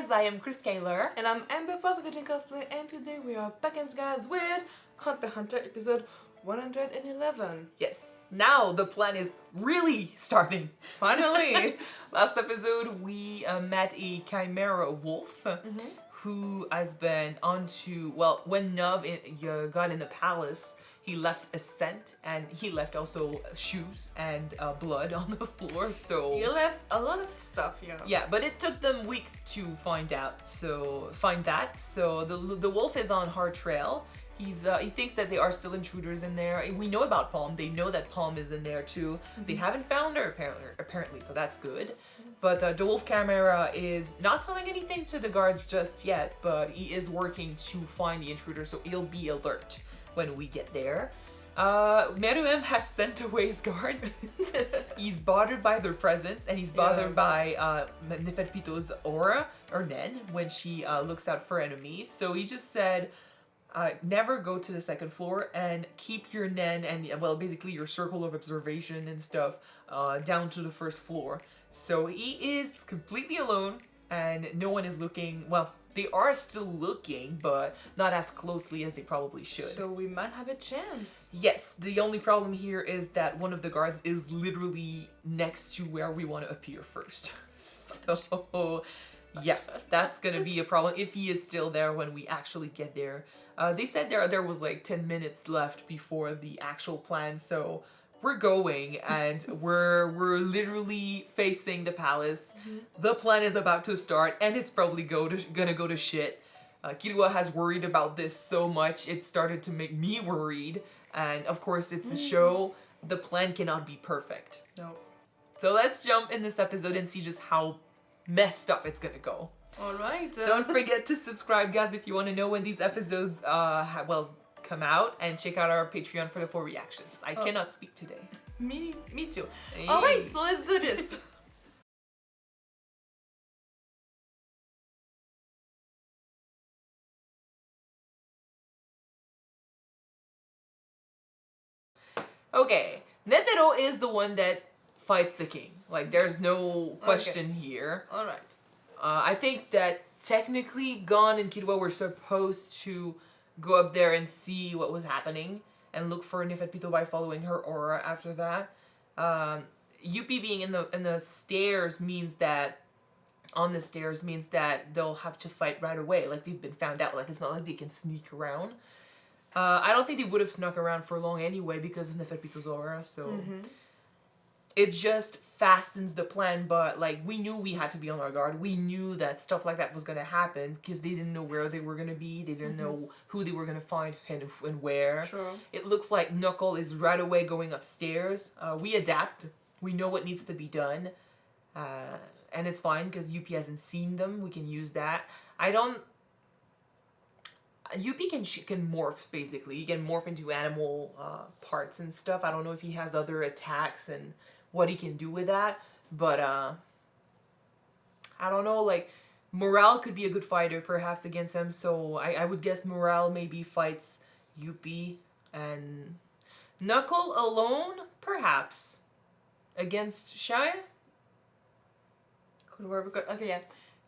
guys, I am Chris Kaler. And I'm Amber Foster Cosplay, and today we are back in guys with Hunter x Hunter episode 111. Yes, now the plan is really starting. Finally! Last episode we met a chimera wolf who has been onto, well, when Nov got in the palace, he left a scent and he left also shoes and blood on the floor, so... He left a lot of stuff, yeah. Yeah, but it took them weeks to find that. So the wolf is on hard trail. He thinks that there are still intruders in there. We know about Palm. They know that Palm is in there too. They haven't found her apparently, so that's good. But the wolf chimera is not telling anything to the guards just yet, but he is working to find the intruder, so he'll be alert when we get there. Meruem has sent away his guards. He's bothered by their presence, and he's bothered by Neferpito's aura, or Nen, when she looks out for enemies. So he just said, never go to the second floor and keep your Nen and, well, basically your circle of observation and stuff down to the first floor. So he is completely alone and no one is looking, well, they are still looking, but not as closely as they probably should. So we might have a chance. Yes, the only problem here is that one of the guards is literally next to where we want to appear first. So, yeah, that's gonna be a problem if he is still there when we actually get there. They said there was like 10 minutes left before the actual plan, so we're going and we're literally facing the palace. The plan is about to start and it's probably gonna go to shit. Kirua has worried about this so much, it started to make me worried. And of course it's a show, the plan cannot be perfect. No. So let's jump in this episode and see just how messed up it's gonna go. Alright. Don't forget to subscribe, guys, if you want to know when these episodes come out, and check out our Patreon for the full reactions. I cannot speak today. Me too. Hey. Alright, so let's do this. Okay, Netero is the one that fights the king. Like, there's no question here. Alright. I think that technically Gon and Killua were supposed to go up there and see what was happening and look for Neferpito by following her aura after that. Yuppie being in the stairs means that they'll have to fight right away. Like, they've been found out. Like, it's not like they can sneak around. I don't think they would have snuck around for long anyway because of Neferpito's aura, so... It just fastens the plan, but like we knew we had to be on our guard. We knew that stuff like that was gonna happen because they didn't know where they were gonna be. They didn't know who they were gonna find and where. True. It looks like Knuckle is right away going upstairs. We adapt. We know what needs to be done, and it's fine because Yuppie hasn't seen them. We can use that. Yuppie can morph, basically. He can morph into animal parts and stuff. I don't know if he has other attacks and what he can do with that, but I don't know, like, Morale could be a good fighter perhaps against him, so I would guess Morale maybe fights Yuppie, and Knuckle alone, perhaps, against Shia? Could work because, okay, yeah.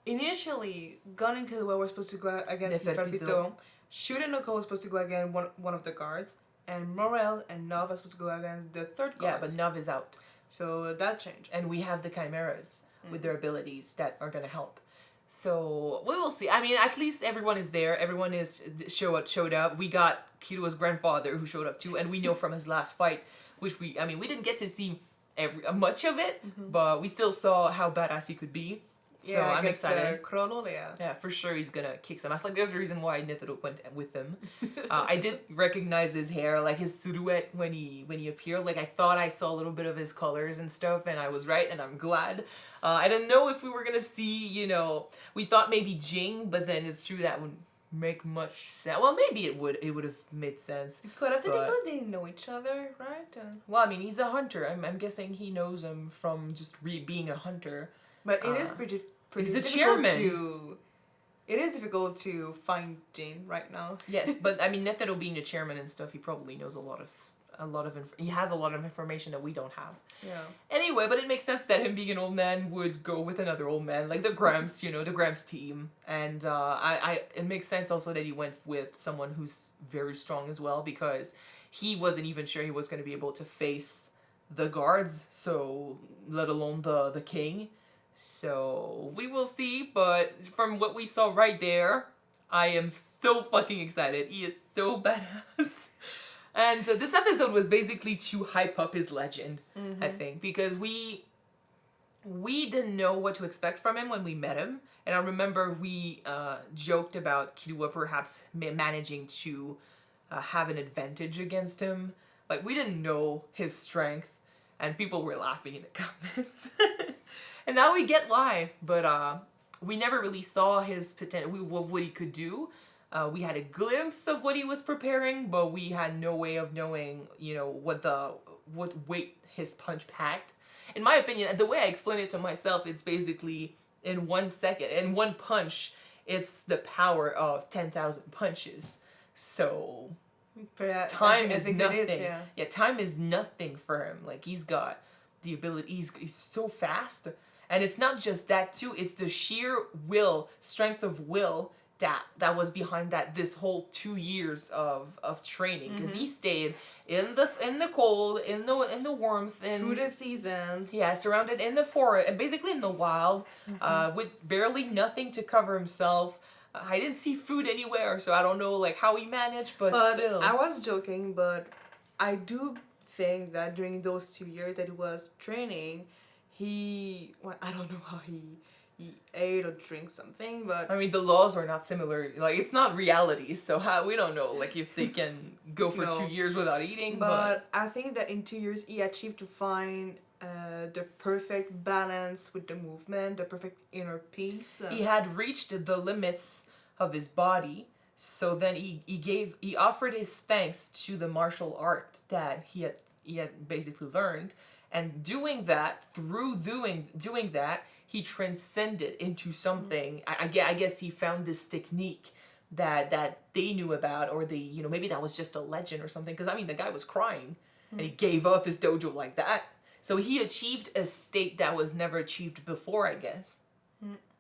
Initially, Gon and Killua were supposed to go against Neferpito. Shoot and Knuckle was supposed to go against one of the guards, and Morel and Nov are supposed to go against the third guard. Yeah, but Nov is out. So that changed. And we have the chimeras with their abilities that are going to help. So we will see. I mean, at least everyone is there. Everyone showed up. We got Kirua's grandfather who showed up too, and we know from his last fight, which we didn't get to see much of it, but we still saw how badass he could be. So yeah, I'm excited. Chrono, yeah. Yeah, for sure he's gonna kick some ass. Like, there's a reason why Netero went with him. I did recognize his hair, like his silhouette when he appeared. Like, I thought I saw a little bit of his colors and stuff, and I was right, and I'm glad. I didn't know if we were gonna see, you know, we thought maybe Jing, but then it's true that wouldn't make much sense. Well, maybe it would have made sense. It could have. Technically, they didn't know each other, right? Well, I mean, he's a hunter. I'm guessing he knows him from just being a hunter. But it is pretty he's the difficult chairman. It is difficult to find Jin right now. Yes, but I mean, Netero being the chairman and stuff, he probably knows a lot of he has a lot of information that we don't have. Yeah. Anyway, but it makes sense that him being an old man would go with another old man, like the Gramps, the Gramps team. And it makes sense also that he went with someone who's very strong as well, because he wasn't even sure he was going to be able to face the guards, so let alone the king. So we will see, but from what we saw right there, I am so fucking excited. He is so badass. And this episode was basically to hype up his legend, I think, because we didn't know what to expect from him when we met him. And I remember we joked about Killua perhaps managing to have an advantage against him. Like, we didn't know his strength, and people were laughing in the comments. And now we get why, but we never really saw his potential, what he could do. We had a glimpse of what he was preparing, but we had no way of knowing, what weight his punch packed. In my opinion, the way I explain it to myself, it's basically in 1 second, in one punch, it's the power of 10,000 punches. So time is nothing. Yeah, time is nothing for him. Like, he's got the ability, he's so fast. And it's not just that too, it's the sheer strength of will that was behind this whole 2 years of training, because he stayed in the cold, in the warmth, through the seasons. Yeah, surrounded in the forest and basically in the wild, with barely nothing to cover himself. I didn't see food anywhere, so I don't know how he managed, but still. I was joking, but I do think that during those 2 years that he was training, I don't know how he ate or drank something, but I mean, the laws are not similar. Like, it's not reality, so we don't know if they can go for 2 years without eating. But I think that in 2 years he achieved to find the perfect balance with the movement, the perfect inner peace. He had reached the limits of his body, so then he offered his thanks to the martial art that he had basically learned. And doing that, he transcended into something. I guess he found this technique that they knew about, or maybe that was just a legend or something. Because, I mean, the guy was crying, and he gave up his dojo like that. So he achieved a state that was never achieved before, I guess.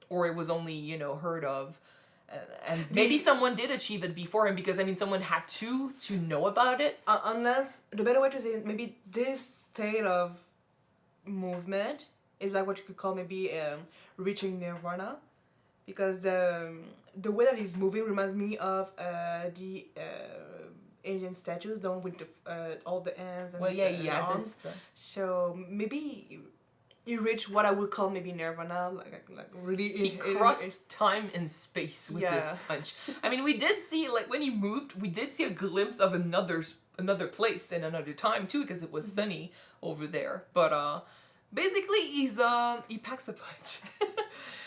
Or it was only, heard of. And maybe someone did achieve it before him, because, I mean, someone had to know about it. Unless, the better way to say it, maybe this state of movement is like what you could call maybe reaching nirvana, because the way that he's moving reminds me of the Asian statues, the one with all the hands and arms. So maybe he reached what I would call maybe nirvana, like really. He crossed time and space with this punch. I mean, we did see, when he moved, we did see a glimpse of another place and another time too, because it was sunny over there. But basically, he packs a punch.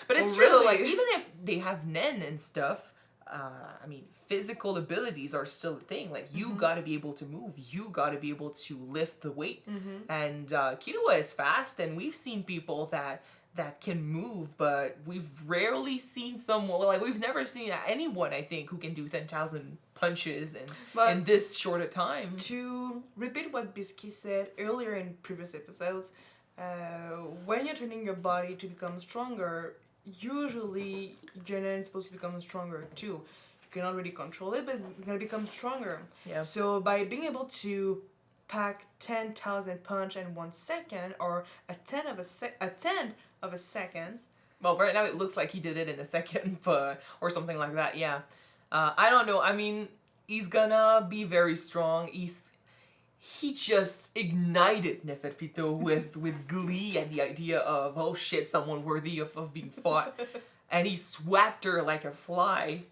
But it's true, though, even if they have Nen and stuff, I mean, physical abilities are still a thing. You gotta be able to move. You gotta be able to lift the weight. And Killua is fast, and we've seen people that can move, but we've rarely seen someone, we've never seen anyone, I think, who can do 10,000 punches in this short a time. To repeat what Bisky said earlier in previous episodes, when you're training your body to become stronger, usually your Nen is supposed to become stronger too. You cannot really control it, but it's gonna become stronger. Yeah. So by being able to pack 10,000 punch in 1 second, or a tenth of a second. Well, right now it looks like he did it in a second, or something like that. Yeah. I don't know. I mean, he's gonna be very strong. He just ignited Neferpito with glee at the idea of, oh shit, someone worthy of being fought. And he swapped her like a fly.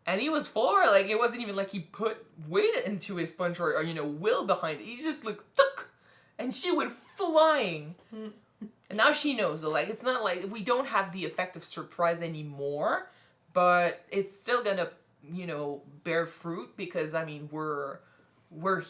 And he was far. It wasn't even like he put weight into his punch or will behind it. He just tuk, and she went flying. And now she knows, it's not we don't have the effect of surprise anymore, but it's still gonna, bear fruit, because, I mean, we're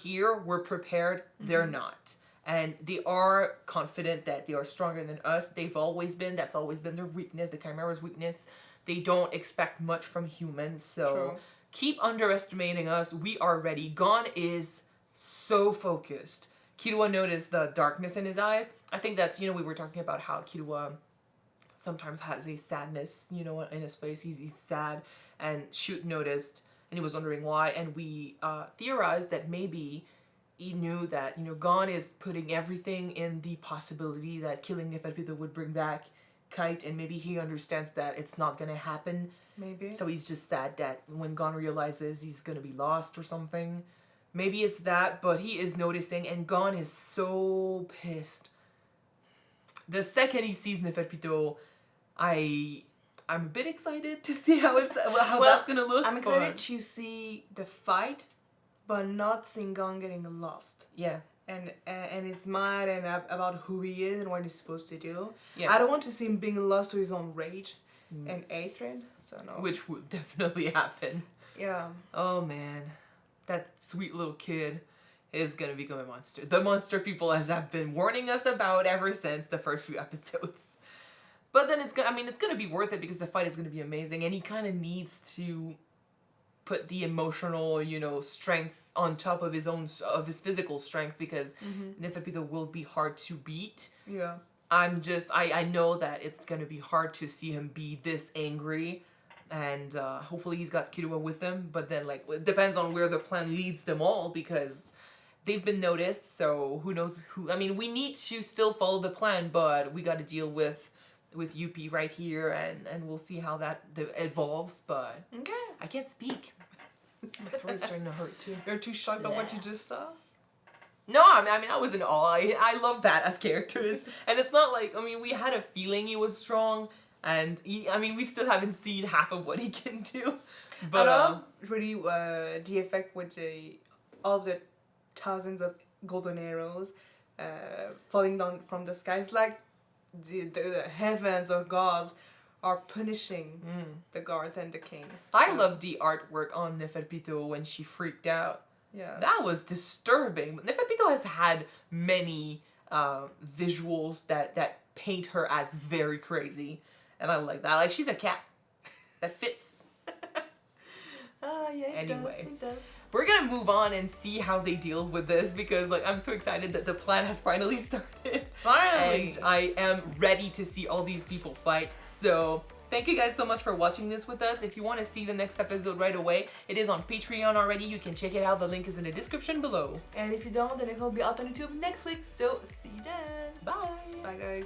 here, we're prepared, they're not. And they are confident that they are stronger than us. They've always been, that's always been their weakness, the Chimera's weakness. They don't expect much from humans, so keep underestimating us. We are ready. Gon is so focused. Killua noticed the darkness in his eyes. I think that's, we were talking about how Killua sometimes has a sadness, in his face. He's sad. And Shoot noticed, and he was wondering why. And we theorized that maybe he knew that, Gon is putting everything in the possibility that killing Neferpitou would bring back Kite. And maybe he understands that it's not going to happen. Maybe. So he's just sad that when Gon realizes he's going to be lost or something. Maybe it's that, but he is noticing, and Gon is so pissed. The second he sees Neferpitou, I'm a bit excited to see how that's gonna look. I'm excited to see the fight, but not seeing Gon getting lost. Yeah. And his mind and about who he is and what he's supposed to do. Yeah. I don't want to see him being lost to his own rage and hatred. So no. Which would definitely happen. Yeah. Oh man. That sweet little kid is gonna become a monster. The monster people have been warning us about ever since the first few episodes. But then it's gonna be worth it because the fight is gonna be amazing, and he kind of needs to put the emotional, strength on top of his physical strength because Neferpitou will be hard to beat. Yeah. I know that it's gonna be hard to see him be this angry. And hopefully he's got Killua with him, but then it depends on where the plan leads them all because they've been noticed. So who knows who? We need to still follow the plan, but we got to deal with Yuppie right here, and we'll see how that evolves. But okay, I can't speak. My throat is starting to hurt too. You're too shocked by what you just saw. No, I was in awe. I love that as characters, and it's not we had a feeling he was strong. And we still haven't seen half of what he can do. But I love really the effect with all the thousands of golden arrows falling down from the sky. It's like the heavens or gods are punishing the guards and the king. So. I love the artwork on Neferpitou when she freaked out. Yeah. That was disturbing. Neferpitou has had many visuals that paint her as very crazy. And I like that. She's a cat. That fits. Yeah, it does. We're gonna move on and see how they deal with this because I'm so excited that the plan has finally started. Finally! And I am ready to see all these people fight. So thank you guys so much for watching this with us. If you want to see the next episode right away, it is on Patreon already. You can check it out. The link is in the description below. And if you don't, the next one will be out on YouTube next week. So see you then. Bye. Bye guys.